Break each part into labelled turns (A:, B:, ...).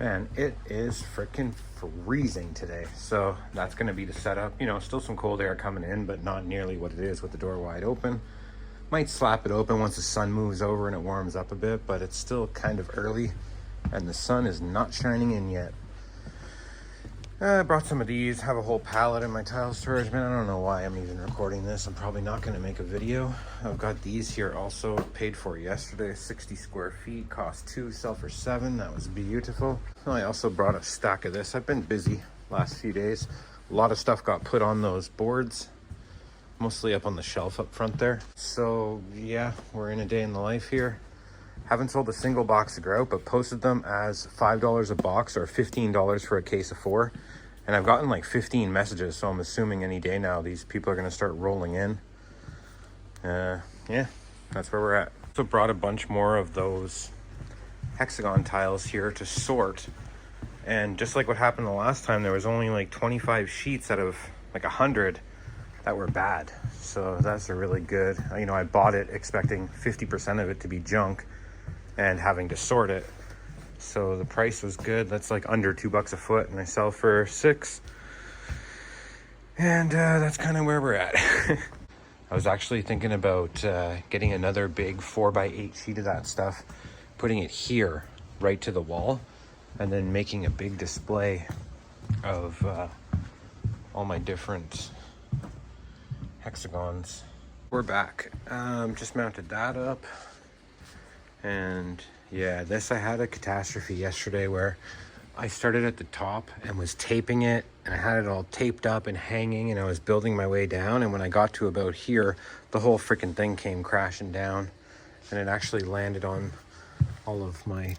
A: Man, it is freaking freezing today. So that's going to be the setup. You know, still some cold air coming in, but not nearly what it is with the door wide open. Might slap it open once the sun moves over and it warms up a bit, but it's still kind of early and the sun is not shining in yet. I brought some of these, have a whole pallet in my tile storage. Man, I don't know why I'm even recording this. I'm probably not going to make a video. I've got these here also, paid for yesterday, 60 square feet, cost $2, sell for $7. That was beautiful. I also brought a stack of this. I've been busy last few days. A lot of stuff got put on those boards, mostly up on the shelf up front there. So yeah, we're in a day in the life here. Haven't sold a single box of grout, but posted them as $5 a box or $15 for a case of 4. And I've gotten like 15 messages, so I'm assuming any day now these people are going to start rolling in. Yeah, that's where we're at. So brought a bunch more of those hexagon tiles here to sort. And just like what happened the last time, there was only like 25 sheets out of like 100 that were bad. So that's a really good, you know, I bought it expecting 50% of it to be junk and having to sort it. So the price was good. That's like under $2 a foot, and I sell for $6. And that's kind of where we're at. I was actually thinking about getting another big 4x8 sheet of that stuff, putting it here right to the wall, and then making a big display of all my different hexagons. We're back. Just mounted that up. And yeah, I had a catastrophe yesterday where I started at the top and was taping it, and I had it all taped up and hanging, and I was building my way down, and when I got to about here, the whole freaking thing came crashing down, and it actually landed on all of my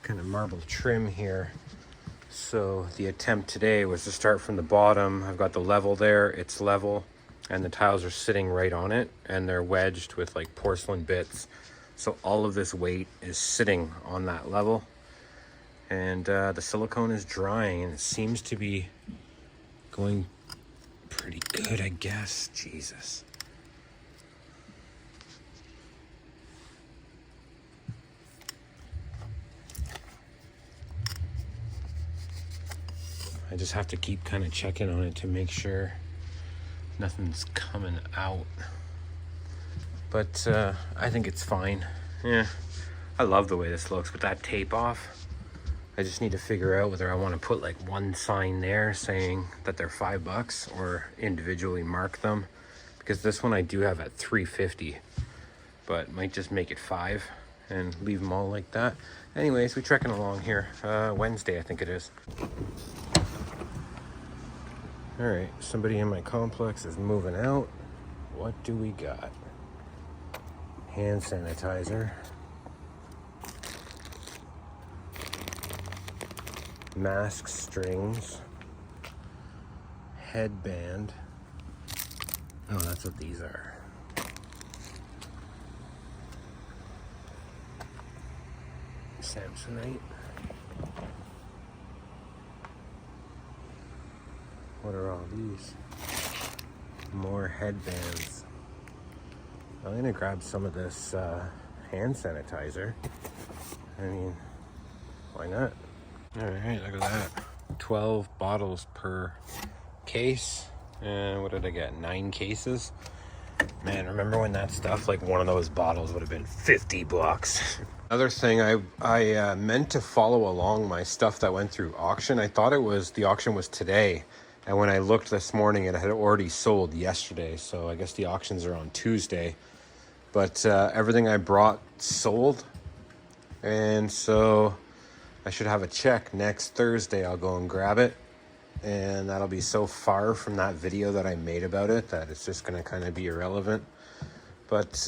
A: kind of marble trim here. So the attempt today was to start from the bottom. I've got the level there, it's level, and the tiles are sitting right on it, and they're wedged with like porcelain bits. So all of this weight is sitting on that level, and the silicone is drying, and it seems to be going pretty good, I guess. Jesus. I just have to keep kind of checking on it to make sure nothing's coming out. But I think it's fine. Yeah, I love the way this looks with that tape off. I just need to figure out whether I want to put like one sign there saying that they're $5 or individually mark them, because this one I do have at $3.50, but might just make it $5 and leave them all like that. Anyways, we're trekking along here. Wednesday, I think it is. All right, somebody in my complex is moving out. What do we got? Hand sanitizer, mask strings, headband. Oh, that's what these are. Samsonite. What are all these? More headbands. I'm gonna grab some of this hand sanitizer. I mean, why not? All right, look at that. 12 bottles per case. And what did I get? 9 cases? Man, remember when that stuff, like one of those bottles would have been $50. Another thing, I meant to follow along my stuff that went through auction. I thought the auction was today. And when I looked this morning, it had already sold yesterday. So I guess the auctions are on Tuesday. But everything I brought sold, and so I should have a check next Thursday. I'll go and grab it, and that'll be so far from that video that I made about it that it's just going to kind of be irrelevant. But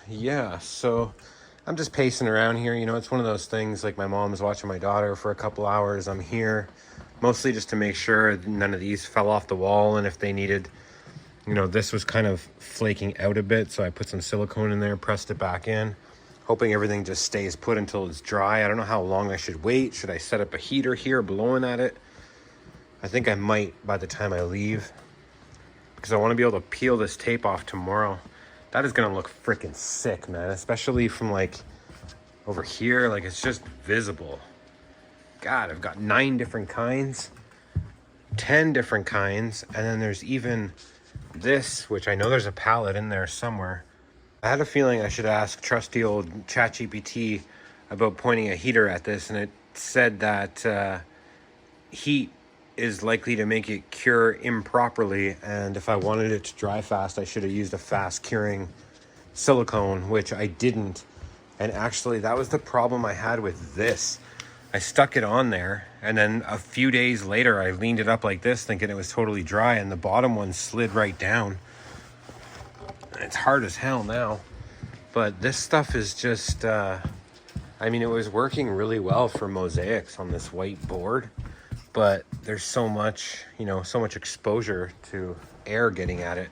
A: yeah, so I'm just pacing around here. You know, it's one of those things, like my mom's watching my daughter for a couple hours. I'm here mostly just to make sure none of these fell off the wall, and if they needed, you know, this was kind of flaking out a bit, so I put some silicone in there, pressed it back in, hoping everything just stays put until it's dry. I don't know how long I should wait. Should I set up a heater here blowing at it? I think I might by the time I leave, because I want to be able to peel this tape off tomorrow. That is going to look freaking sick, man, especially from like over here. Like, it's just visible. God, I've got 9 different kinds, 10 different kinds, and then there's even this, which I know there's a pallet in there somewhere. I had a feeling I should ask trusty old ChatGPT about pointing a heater at this, and it said that heat is likely to make it cure improperly, and if I wanted it to dry fast, I should have used a fast curing silicone, which I didn't. And actually, that was the problem I had with this. I stuck it on there, and then a few days later, I leaned it up like this, thinking it was totally dry, and the bottom one slid right down. It's hard as hell now, but this stuff is just, I mean, it was working really well for mosaics on this white board, but there's so much, you know, so much exposure to air getting at it.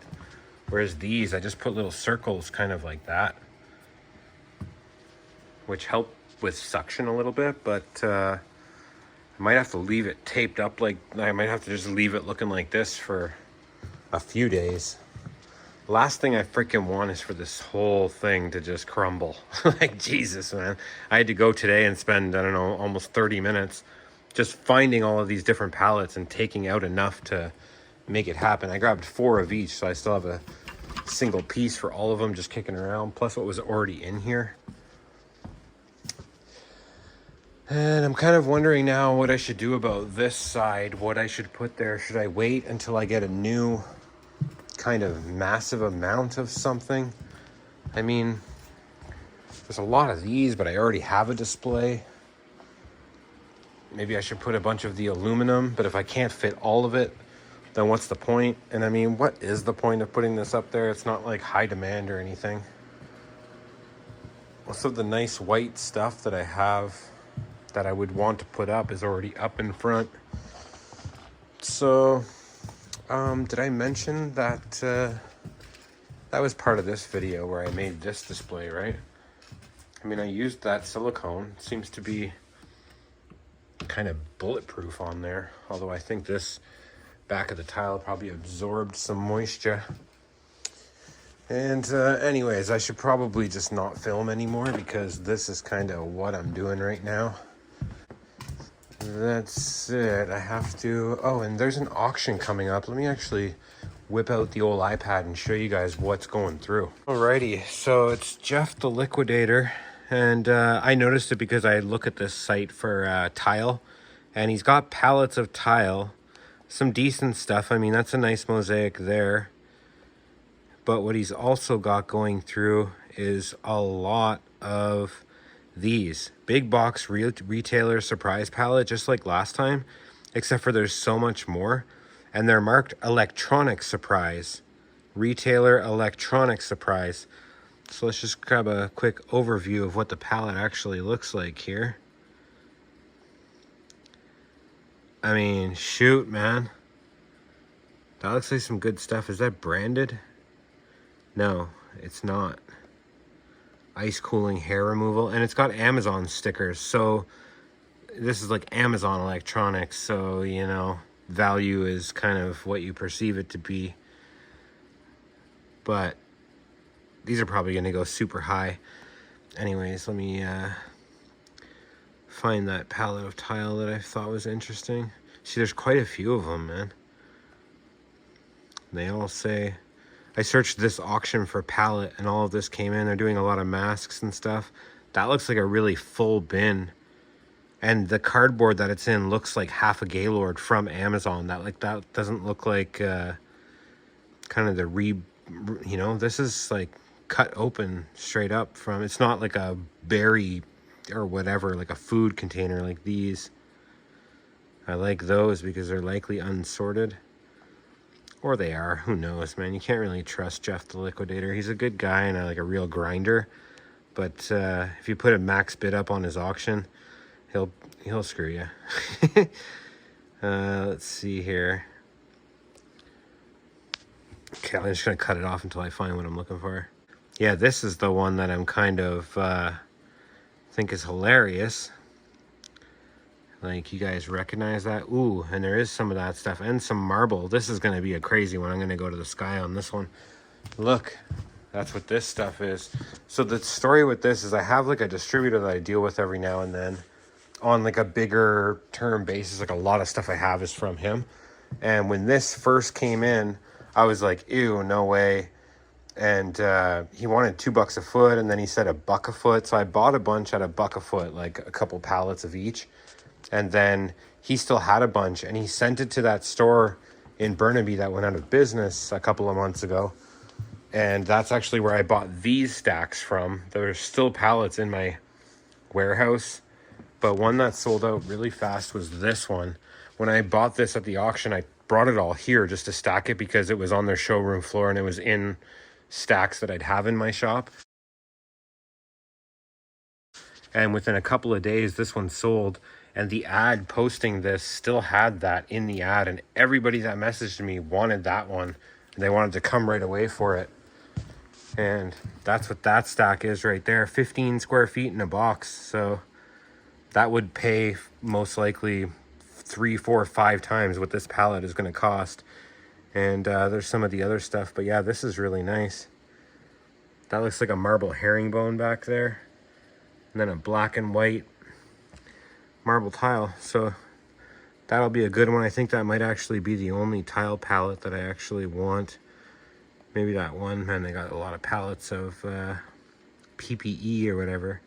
A: Whereas these, I just put little circles kind of like that, which help with suction a little bit, but I might have to leave it taped up. Like, I might have to just leave it looking like this for a few days. Last thing I freaking want is for this whole thing to just crumble. Like, Jesus, man. I had to go today and spend, I don't know, almost 30 minutes just finding all of these different pallets and taking out enough to make it happen. I grabbed 4 of each, so I still have a single piece for all of them just kicking around, plus what was already in here. And I'm kind of wondering now what I should do about this side, what I should put there. Should I wait until I get a new kind of massive amount of something? I mean, there's a lot of these, but I already have a display. Maybe I should put a bunch of the aluminum, but if I can't fit all of it, then what's the point? And I mean, what is the point of putting this up there? It's not like high demand or anything. Most of the nice white stuff that I have that I would want to put up is already up in front. So did I mention that that was part of this video where I made this display, right? I mean, I used that silicone. It seems to be kind of bulletproof on there, although I think this back of the tile probably absorbed some moisture. And anyways, I should probably just not film anymore because this is kind of what I'm doing right now. That's it. I have to... Oh, and there's an auction coming up. Let me actually whip out the old iPad and show you guys what's going through. Alrighty, so it's Jeff the Liquidator, and I noticed it because I look at this site for tile, and he's got pallets of tile, some decent stuff. I mean, that's a nice mosaic there. But what he's also got going through is a lot of these big box retailer surprise pallet, just like last time, except for there's so much more, and they're marked electronic surprise, retailer electronic surprise. So let's just grab a quick overview of what the pallet actually looks like here. I mean, shoot, man, that looks like some good stuff. Is that branded? No, it's not. Ice cooling hair removal, and it's got Amazon stickers, so this is like Amazon electronics, so you know, value is kind of what you perceive it to be, but these are probably going to go super high. Anyways, let me find that pallet of tile that I thought was interesting. See, there's quite a few of them, man. They all say... I searched this auction for pallet and all of this came in. They're doing a lot of masks and stuff. That looks like a really full bin. And the cardboard that it's in looks like half a Gaylord from Amazon. That doesn't look like kind of the you know, this is like cut open straight up from, it's not like a berry or whatever, like a food container like these. I like those because they're likely unsorted. Or they are, who knows, man. You can't really trust Jeff the Liquidator. He's a good guy and like a real grinder. But if you put a max bid up on his auction, he'll screw you. Let's see here. Okay, I'm just going to cut it off until I find what I'm looking for. Yeah, this is the one that I'm kind of think is hilarious. Like, you guys recognize that? Ooh, and there is some of that stuff and some marble. This is going to be a crazy one. I'm going to go to the sky on this one. Look, that's what this stuff is. So the story with this is I have like a distributor that I deal with every now and then. on like a bigger term basis. Like a lot of stuff I have is from him. And when this first came in, I was like, ew, no way. And he wanted $2 a foot, and then he said $1 a foot. So I bought a bunch at $1 a foot, like a couple pallets of each. And then he still had a bunch, and he sent it to that store in Burnaby that went out of business a couple of months ago. And that's actually where I bought these stacks from. There's still pallets in my warehouse, but one that sold out really fast was this one. When I bought this at the auction, I brought it all here just to stack it because it was on their showroom floor and it was in stacks that I'd have in my shop. And within a couple of days, this one sold, and the ad posting this still had that in the ad, and everybody that messaged me wanted that one, and they wanted to come right away for it. And that's what that stack is right there, 15 square feet in a box. So that would pay most likely 3, 4, 5 times what this pallet is going to cost. And there's some of the other stuff, but yeah, this is really nice. That looks like a marble herringbone back there, and then a black and white marble tile. So that'll be a good one. I think that might actually be the only tile pallet that I actually want. Maybe that one, man, they got a lot of pallets of PPE or whatever.